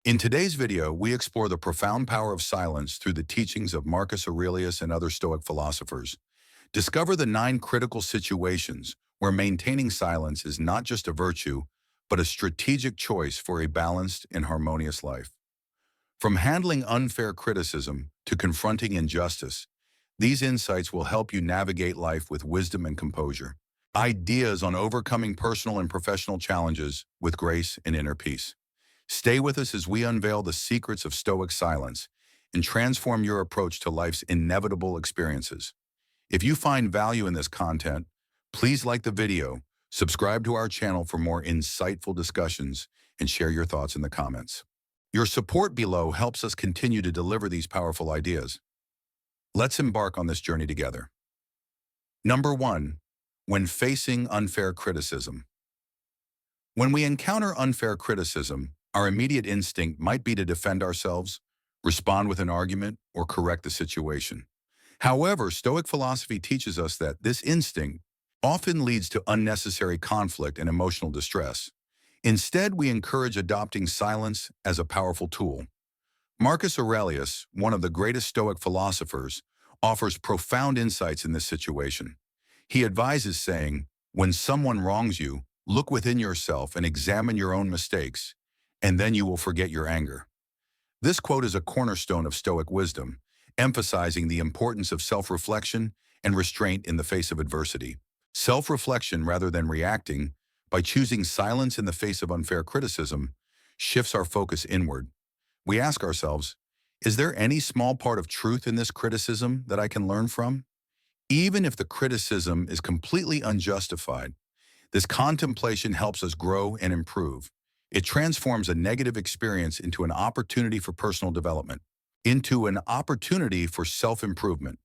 In today's video, we explore the profound power of silence through the teachings of Marcus Aurelius and other Stoic philosophers. Discover the 9 critical situations where maintaining silence is not just a virtue, but a strategic choice for a balanced and harmonious life. From handling unfair criticism to confronting injustice, these insights will help you navigate life with wisdom and composure. Ideas on overcoming personal and professional challenges with grace and inner peace. Stay with us as we unveil the secrets of Stoic silence and transform your approach to life's inevitable experiences. If you find value in this content, please like the video, subscribe to our channel for more insightful discussions, and share your thoughts in the comments. Your support below helps us continue to deliver these powerful ideas. Let's embark on this journey together. Number 1. When facing unfair criticism. When we encounter unfair criticism, our immediate instinct might be to defend ourselves, respond with an argument, or correct the situation. However, Stoic philosophy teaches us that this instinct often leads to unnecessary conflict and emotional distress. Instead, we encourage adopting silence as a powerful tool. Marcus Aurelius, one of the greatest Stoic philosophers, offers profound insights in this situation. He advises saying, "When someone wrongs you, look within yourself and examine your own mistakes, and then you will forget your anger." This quote is a cornerstone of Stoic wisdom, emphasizing the importance of self-reflection and restraint in the face of adversity. Self-reflection rather than reacting, by choosing silence in the face of unfair criticism, shifts our focus inward. We ask ourselves, is there any small part of truth in this criticism that I can learn from? Even if the criticism is completely unjustified, this contemplation helps us grow and improve. It transforms a negative experience into an opportunity for personal development, into an opportunity for self-improvement.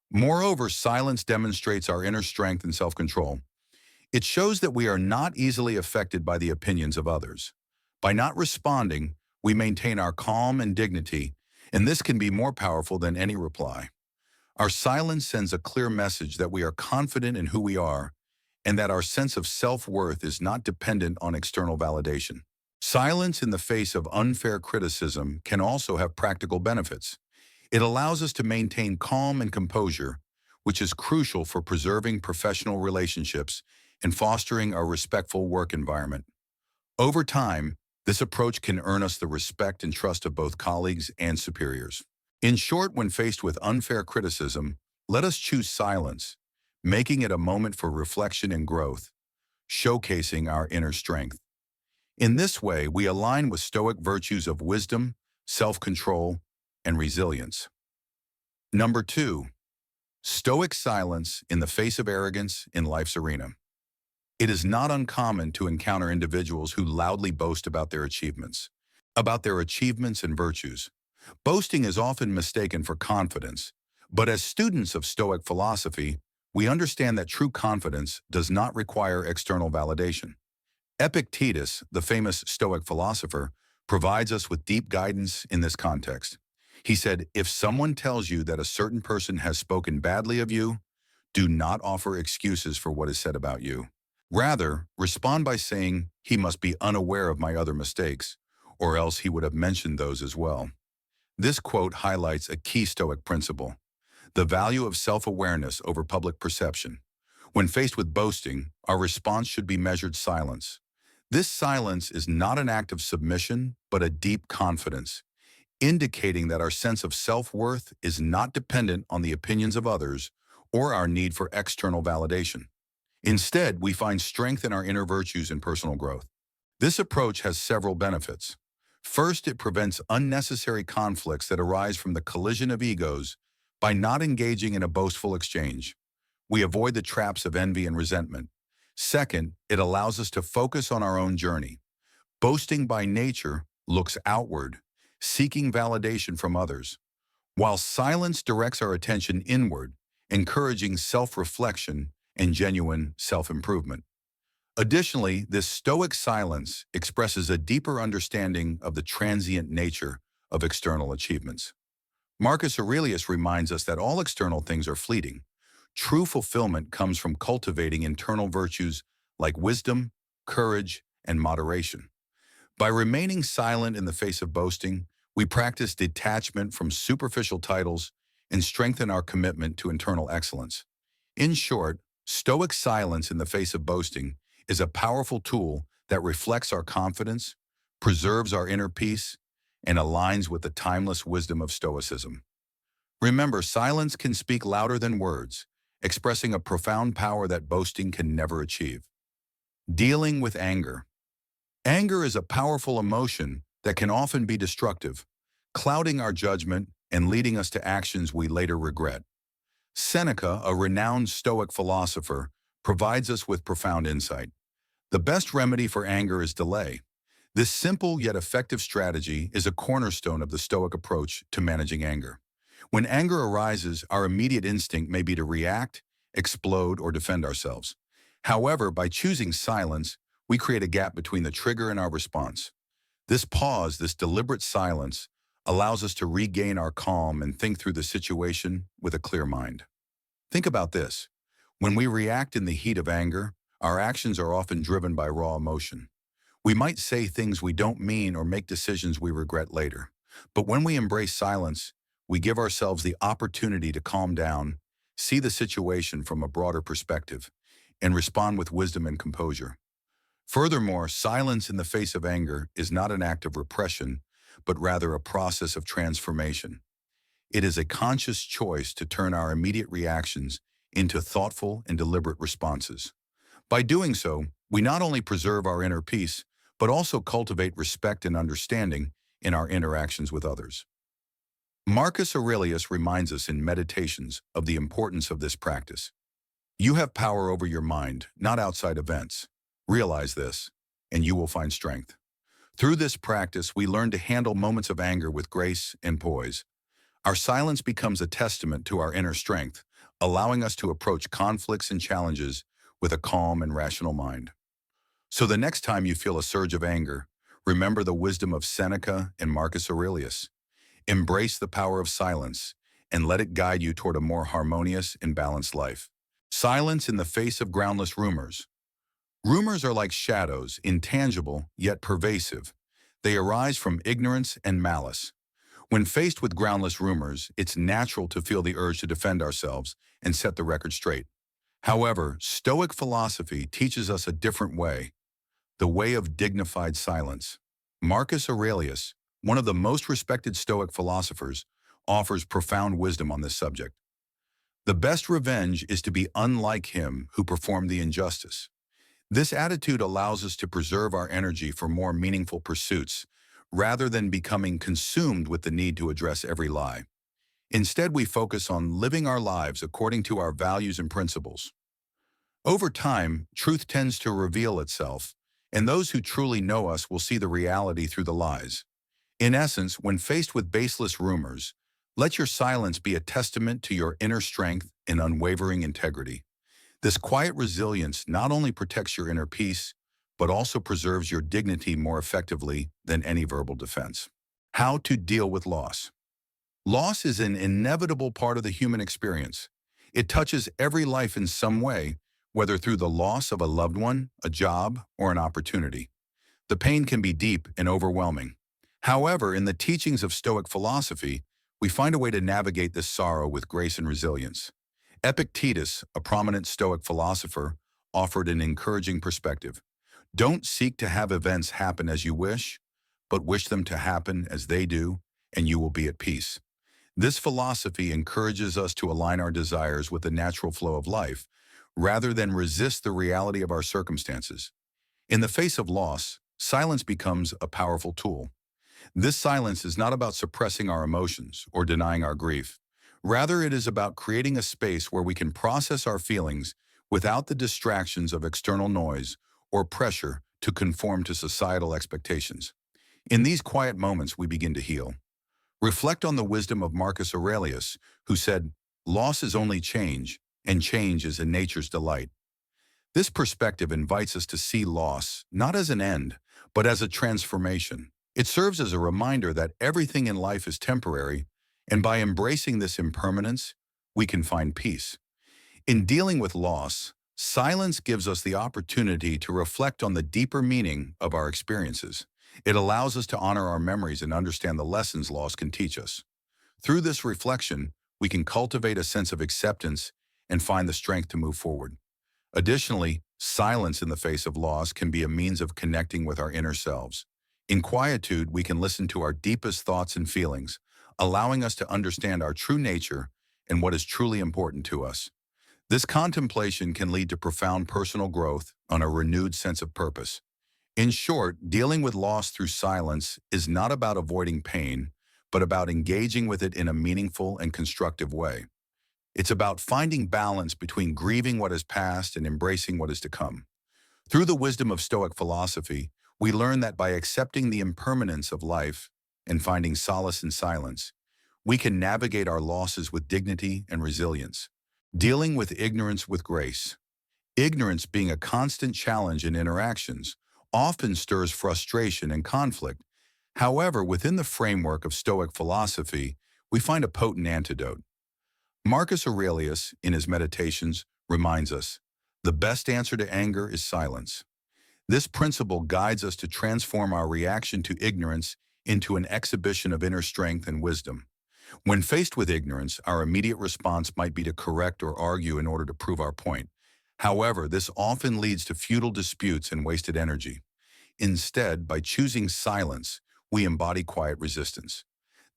Moreover, silence demonstrates our inner strength and self-control. It shows that we are not easily affected by the opinions of others. By not responding, we maintain our calm and dignity, and this can be more powerful than any reply. Our silence sends a clear message that we are confident in who we are, and that our sense of self-worth is not dependent on external validation. Silence in the face of unfair criticism can also have practical benefits. It allows us to maintain calm and composure, which is crucial for preserving professional relationships and fostering a respectful work environment. Over time, this approach can earn us the respect and trust of both colleagues and superiors. In short, when faced with unfair criticism, let us choose silence, making it a moment for reflection and growth, showcasing our inner strength. In this way, we align with Stoic virtues of wisdom, self-control, and resilience. Number 2. Stoic silence in the face of arrogance in life's arena. It is not uncommon to encounter individuals who loudly boast about their achievements and virtues. Boasting is often mistaken for confidence, but as students of Stoic philosophy, we understand that true confidence does not require external validation. Epictetus, the famous Stoic philosopher, provides us with deep guidance in this context. He said, "If someone tells you that a certain person has spoken badly of you, do not offer excuses for what is said about you. Rather, respond by saying, 'He must be unaware of my other mistakes, or else he would have mentioned those as well.'" This quote highlights a key Stoic principle: the value of self-awareness over public perception. When faced with boasting, our response should be measured silence. This silence is not an act of submission, but a deep confidence, indicating that our sense of self-worth is not dependent on the opinions of others or our need for external validation. Instead, we find strength in our inner virtues and personal growth. This approach has several benefits. First, it prevents unnecessary conflicts that arise from the collision of egos by not engaging in a boastful exchange. We avoid the traps of envy and resentment. Second, it allows us to focus on our own journey. Boasting by nature looks outward, seeking validation from others, while silence directs our attention inward, encouraging self-reflection and genuine self-improvement. Additionally, this Stoic silence expresses a deeper understanding of the transient nature of external achievements. Marcus Aurelius reminds us that all external things are fleeting. True fulfillment comes from cultivating internal virtues like wisdom, courage, and moderation. By remaining silent in the face of boasting, we practice detachment from superficial titles and strengthen our commitment to internal excellence. In short, Stoic silence in the face of boasting is a powerful tool that reflects our confidence, preserves our inner peace, and aligns with the timeless wisdom of Stoicism. Remember, silence can speak louder than words, expressing a profound power that boasting can never achieve. Dealing with anger. Anger is a powerful emotion that can often be destructive, clouding our judgment and leading us to actions we later regret. Seneca, a renowned Stoic philosopher, provides us with profound insight. The best remedy for anger is delay. This simple yet effective strategy is a cornerstone of the Stoic approach to managing anger. When anger arises, our immediate instinct may be to react, explode, or defend ourselves. However, by choosing silence, we create a gap between the trigger and our response. This pause, this deliberate silence, allows us to regain our calm and think through the situation with a clear mind. Think about this. When we react in the heat of anger, our actions are often driven by raw emotion. We might say things we don't mean or make decisions we regret later. But when we embrace silence, we give ourselves the opportunity to calm down, see the situation from a broader perspective, and respond with wisdom and composure. Furthermore, silence in the face of anger is not an act of repression, but rather a process of transformation. It is a conscious choice to turn our immediate reactions into thoughtful and deliberate responses. By doing so, we not only preserve our inner peace, but also cultivate respect and understanding in our interactions with others. Marcus Aurelius reminds us in Meditations of the importance of this practice. You have power over your mind, not outside events. Realize this, and you will find strength. Through this practice, we learn to handle moments of anger with grace and poise. Our silence becomes a testament to our inner strength, allowing us to approach conflicts and challenges with a calm and rational mind. So the next time you feel a surge of anger, remember the wisdom of Seneca and Marcus Aurelius. Embrace the power of silence and let it guide you toward a more harmonious and balanced life. Silence in the face of groundless rumors. Rumors are like shadows, intangible yet pervasive. They arise from ignorance and malice. When faced with groundless rumors, it's natural to feel the urge to defend ourselves and set the record straight. However, Stoic philosophy teaches us a different way, the way of dignified silence. Marcus Aurelius, one of the most respected Stoic philosophers, offers profound wisdom on this subject. The best revenge is to be unlike him who performed the injustice. This attitude allows us to preserve our energy for more meaningful pursuits, rather than becoming consumed with the need to address every lie. Instead, we focus on living our lives according to our values and principles. Over time, truth tends to reveal itself, and those who truly know us will see the reality through the lies. In essence, when faced with baseless rumors, let your silence be a testament to your inner strength and unwavering integrity. This quiet resilience not only protects your inner peace, but also preserves your dignity more effectively than any verbal defense. How to deal with loss. Loss is an inevitable part of the human experience. It touches every life in some way, whether through the loss of a loved one, a job, or an opportunity. The pain can be deep and overwhelming. However, in the teachings of Stoic philosophy, we find a way to navigate this sorrow with grace and resilience. Epictetus, a prominent Stoic philosopher, offered an encouraging perspective. Don't seek to have events happen as you wish, but wish them to happen as they do, and you will be at peace. This philosophy encourages us to align our desires with the natural flow of life, rather than resist the reality of our circumstances. In the face of loss, silence becomes a powerful tool. This silence is not about suppressing our emotions or denying our grief. Rather, it is about creating a space where we can process our feelings without the distractions of external noise or pressure to conform to societal expectations. In these quiet moments, we begin to heal. Reflect on the wisdom of Marcus Aurelius, who said, "Loss is only change, and change is in nature's delight." This perspective invites us to see loss not as an end, but as a transformation. It serves as a reminder that everything in life is temporary, and by embracing this impermanence, we can find peace. In dealing with loss, silence gives us the opportunity to reflect on the deeper meaning of our experiences. It allows us to honor our memories and understand the lessons loss can teach us. Through this reflection, we can cultivate a sense of acceptance and find the strength to move forward. Additionally, silence in the face of loss can be a means of connecting with our inner selves. In quietude, we can listen to our deepest thoughts and feelings, allowing us to understand our true nature and what is truly important to us. This contemplation can lead to profound personal growth and a renewed sense of purpose. In short, dealing with loss through silence is not about avoiding pain, but about engaging with it in a meaningful and constructive way. It's about finding balance between grieving what has passed and embracing what is to come. Through the wisdom of Stoic philosophy, we learn that by accepting the impermanence of life and finding solace in silence, we can navigate our losses with dignity and resilience. Dealing with ignorance with grace. Ignorance, being a constant challenge in interactions, often stirs frustration and conflict. However, within the framework of Stoic philosophy, we find a potent antidote. Marcus Aurelius, in his Meditations, reminds us, the best answer to anger is silence. This principle guides us to transform our reaction to ignorance into an exhibition of inner strength and wisdom. When faced with ignorance, our immediate response might be to correct or argue in order to prove our point. However, this often leads to futile disputes and wasted energy. Instead, by choosing silence, we embody quiet resistance.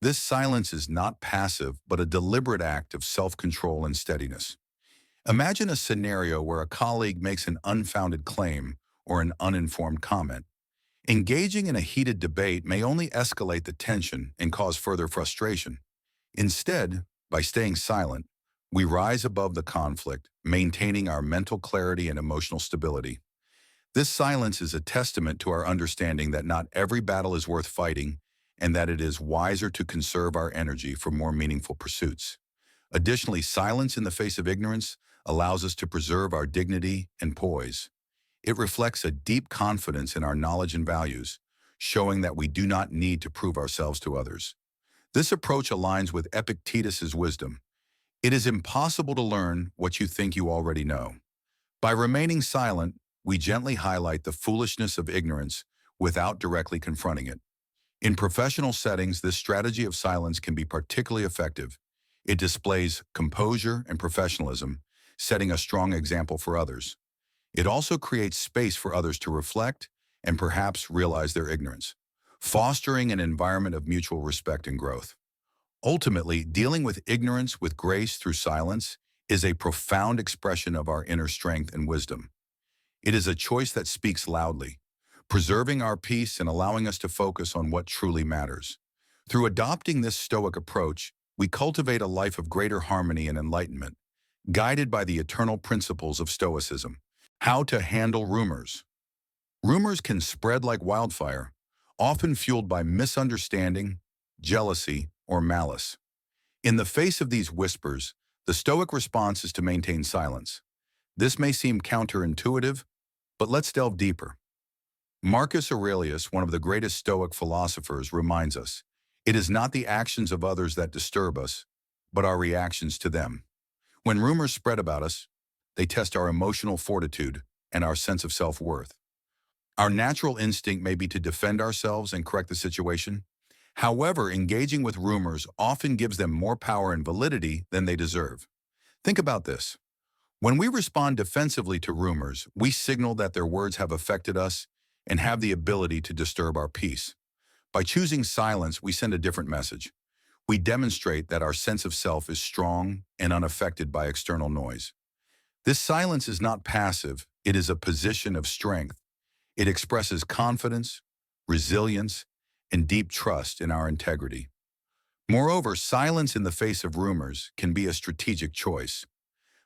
This silence is not passive, but a deliberate act of self-control and steadiness. Imagine a scenario where a colleague makes an unfounded claim or an uninformed comment. Engaging in a heated debate may only escalate the tension and cause further frustration. Instead, by staying silent, we rise above the conflict, maintaining our mental clarity and emotional stability. This silence is a testament to our understanding that not every battle is worth fighting and that it is wiser to conserve our energy for more meaningful pursuits. Additionally, silence in the face of ignorance allows us to preserve our dignity and poise. It reflects a deep confidence in our knowledge and values, showing that we do not need to prove ourselves to others. This approach aligns with Epictetus's wisdom. It is impossible to learn what you think you already know. By remaining silent, we gently highlight the foolishness of ignorance without directly confronting it. In professional settings, this strategy of silence can be particularly effective. It displays composure and professionalism, setting a strong example for others. It also creates space for others to reflect and perhaps realize their ignorance, fostering an environment of mutual respect and growth. Ultimately, dealing with ignorance with grace through silence is a profound expression of our inner strength and wisdom. It is a choice that speaks loudly, preserving our peace and allowing us to focus on what truly matters. Through adopting this Stoic approach, we cultivate a life of greater harmony and enlightenment, guided by the eternal principles of Stoicism. How to handle rumors. Rumors can spread like wildfire, often fueled by misunderstanding, jealousy, or malice. In the face of these whispers, the Stoic response is to maintain silence. This may seem counterintuitive, but let's delve deeper. Marcus Aurelius, one of the greatest Stoic philosophers, reminds us, it is not the actions of others that disturb us, but our reactions to them. When rumors spread about us, they test our emotional fortitude and our sense of self-worth. Our natural instinct may be to defend ourselves and correct the situation. However, engaging with rumors often gives them more power and validity than they deserve. Think about this. When we respond defensively to rumors, we signal that their words have affected us and have the ability to disturb our peace. By choosing silence, we send a different message. We demonstrate that our sense of self is strong and unaffected by external noise. This silence is not passive, it is a position of strength. It expresses confidence, resilience, and deep trust in our integrity. Moreover, silence in the face of rumors can be a strategic choice.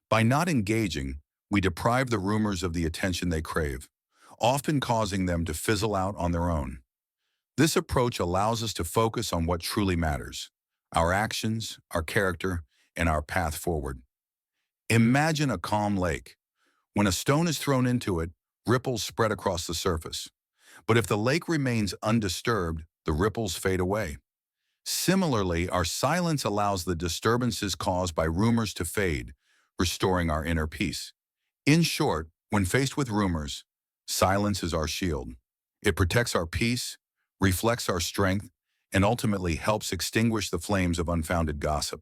By not engaging, we deprive the rumors of the attention they crave, often causing them to fizzle out on their own. This approach allows us to focus on what truly matters, our actions, our character, and our path forward. Imagine a calm lake. When a stone is thrown into it, ripples spread across the surface. But if the lake remains undisturbed, the ripples fade away. Similarly, our silence allows the disturbances caused by rumors to fade, restoring our inner peace. In short, when faced with rumors, silence is our shield. It protects our peace, reflects our strength, and ultimately helps extinguish the flames of unfounded gossip.